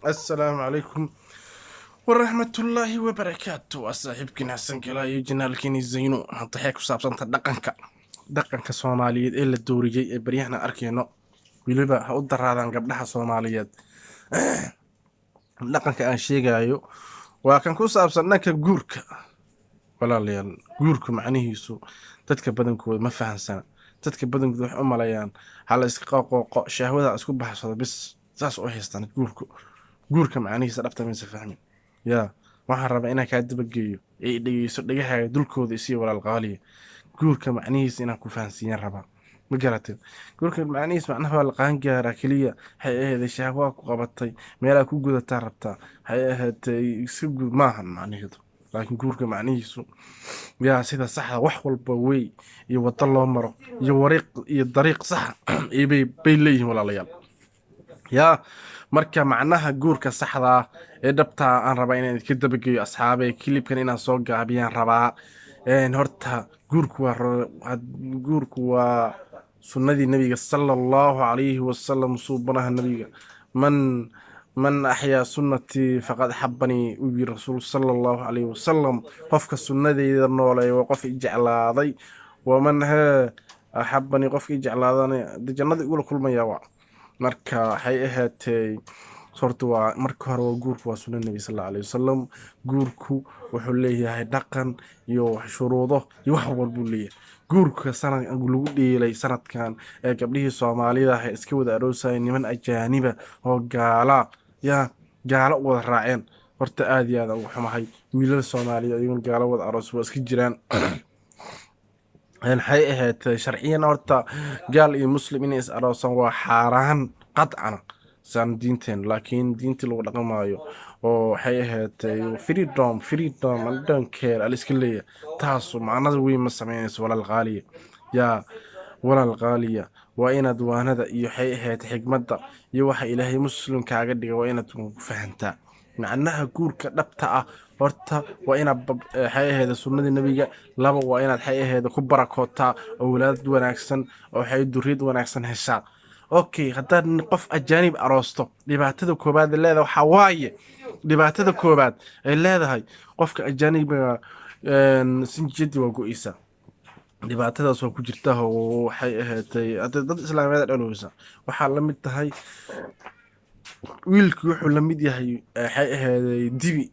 السلام عليكم ورحمة الله وبركاته. صاحبكين حسن كلا يجنالكين الزينو هنطيحك وصابسان دقنك سوماليد إلا الدوريجي بريحنا أركينو weliba ha u daraadaan gabdhaha Soomaaliyeed dhaqanka aan sheegayo waa kan ku saabsan dhanka guurka. walaalayaal, guurka macnihiisu dadka badankooda ma fahansana. dadka badankooda waxay u maleeyaan hala iska qooqo shahwada isku baxsado bis saas u haystaan guurka macnihiisa dhabta ma fahmin. yaa waxaan rabaa inaan kaa dabageeyo ee dhegeyso dhagahaaga dulkooda isii walaal qaaliya. guurka macnihiisa inaan ku fahansiiyaan rabaa. ma garatay? guurka macnihiisa macnaha waa la qaan gaaraa keliya. waxay ahayd shahwaa ku qabatay meelaa ku gudataa rabtaa. waxay ahayd iska gud maahan macnaheedu. laakiin guurka macnihiisu yaa sida saxda wax walba wey iyo wado loo maro iyo wariiq iyo dariiq sax bay leeyihiin walaalayaal. yaa marka macnaha guurka saxda ah ee dhabta aan rabaa inaan ka dabageeyo asxaabe kilibkan inaan soo gaabiyaan rabaa. horta guurku waa sunnadii nabiga sallallahu alayhi wasallam suubanaha nabiga man axyaa sunnatii faqad xabanii uu yiri rasuul sallallahu alayhi wasallam. qofka sunnadeyda nooleey waa qof i jeclaaday. waman axabanii qofka i jeclaadana jannada igula kulmayaa waa. marka waxay ahaatay horta waa marka hore waa guurku waa sunnada nabiga sallallahu alayhi wasallam. guurku wuxuu leeyahay dhaqan iyo shuruudo iyo wax walba uu leeyahay. guurka sanad lagu dheelay sanadkan ee gabdhihii Soomaalida ah iska wada aroosay niman ajaaniba oo gaalo wada raaceen. horta aad iyo aad ugu xumahay wiilal Soomaaliyeed iyo gaalo wada aroos waa iska jiraan. waxay ahayd sharciyan horta gaal iyo muslim inay is aroosan waa xaaraan qadcan san diinteen. laakiin diintii lagu dhaqmaayo oo waxay ahayd freedom and don't care aliska leeya taasu macnada weyn ma sameynayso walaal qaaliya. yaa walaal qaaliya waa inaad waanada iyo waxay ahayd xigmadda iyo waxa ilaahay muslimkaaga dhiga waa inaad ku fahantaa. macnaha guurka dhabta ah horta waa inaad waxay ahayd sunnadii nabiga. laba waa inaad waxay ahayd ku barakootaa awlaad wanaagsan oo waxay duriyad wanaagsan heshaa. okay, haddaad qof ajaanib aroosto dhibaatada koobaad ee leedahay waxaa waaye dhibaatada koobaad ay leedahay qofka ajaanibiga sinjidi waa go-eysa. dhibaatadaas oo ku jirta oo waxay ahayd dad islaameed dhalowsa waxaa la mid tahay wiilku wuxuu la mid yahay waxay ahayd dibi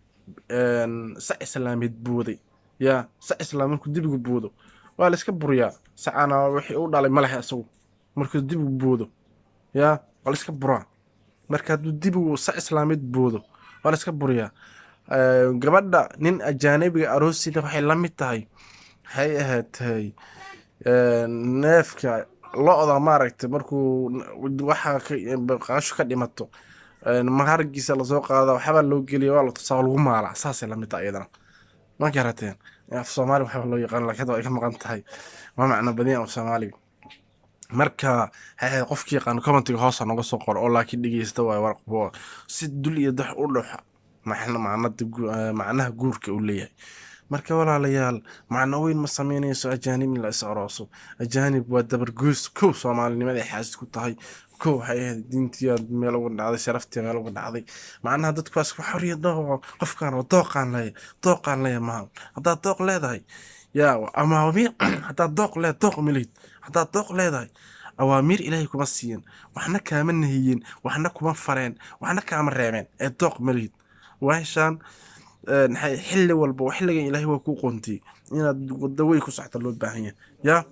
sac islaameed booday. yaa sac islaamku dibigu boodo waa la iska buriyaa. sacana wixii uu dhalay malaha isagu markuu dibigu boodo yaa waa la iska buraa. marka hadduu dibigu sac islaameed boodo waa la iska buriyaa. gabadha nin ajaanibiga aroosida waxay la mid tahay waxay ahayd neefka lo-da maaragtay markuu waxa qaasho ka dhimato mahargiisa lasoo qaada waxbaa loo geliya waa la tusaa lagu maalaa. saasay la mid tahay iyadana. ma garateen? af Soomaali waxaa loo yaqaan laakiin way ka maqan tahay ma macno badan af Soomaaliga. marka hay qofkii yaqaan commentiga hoos nooga soo qor oo laakiin dhageysta way warqabo si dul iyo dax u dhaxa macnaha guurka uu leeyahay. marka walaalayaal macno weyn ma sameynayso ajaanib la is arooso. ajaanib waa dabargoys kow Soomaalinimada ay xaasid ku tahay. kow waxay ahayd diintii meel uga dhacday sharaftii meel uga dhacday. macnaha dadkaas ku xoriyad qofkan oo dooqan leh ma haddaad dooq leedahay yaa amaamiir haddaad dooq leedahay dooq milid haddaad dooq leedahay awaamiir ilaahay kuma siiyan waxna kaama nahiyeen waxna kuma fareen waxna kaama reebeen ee dooq milid waashan xilli walba xilliga ilaahay waa ku qontay inaad wada way ku socdo loo baahan yahay. yaa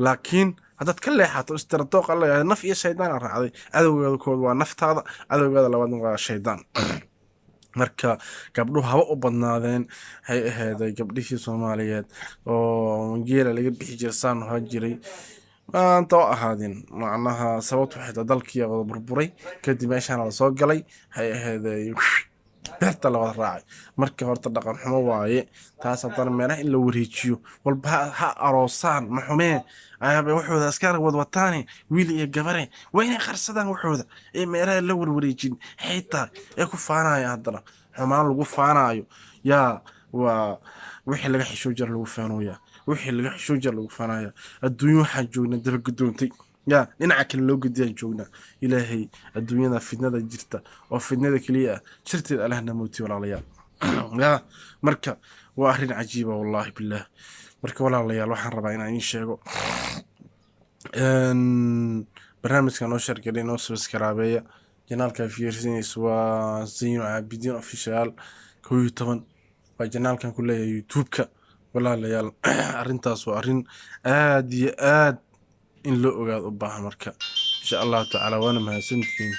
laakiin haddaad ka leexato istiraatooq alla naf iyo shaydaan raacday adowgeeda kood waa naftaada adowgeeda labaadna waa shaydaan. marka gabdhuhu haba u badnaadeen waxay ahayd gabdhihii Soomaaliyeed oo geela laga bixi jiray saan ha jiray maanta oo ahaadeen macnaha sababtu waxay dalkii wada burburay kadib meeshaan la soo galay waxay ahayd beerta la wada raacay. marka horta dhaqan xumo waaye taas haddana meelaha in la wareejiyo walba ha aroosaan ma xumee ayaaba waxooda askar wad wataani wiil iyo gabare waa inay qarsadaan waxooda ee meelaha la warwareejin xitaa ee ku faanaya haddana xumaan lagu faanayo. yaa waa wixii laga xishoo jar lagu faanooyaa wixii laga xishoo jar lagu faanaya adduunyo waxaan joognaa daba gudoontay يا dhinaca kale loo gudiyaan joognaa ilaahay adduunyada fidnada jirta oo fidnada kaliya shirteed allahna muuti walaalayaal ya marka waa arrin cajiiba wallahi billah marka walaalayaal waxaan rabaa inaan idin sheego barnaamijka noo shargalay noo subscribe janaalka fiirsanaysa waa Zeyno Caabidiin official 11 waa janaalkan ku leeyahay YouTube-ka walaalayaal arrintaas waa arrin aad iyo aad in loo ogaado u baahan marka insha Allah taala waana mahadsantihiin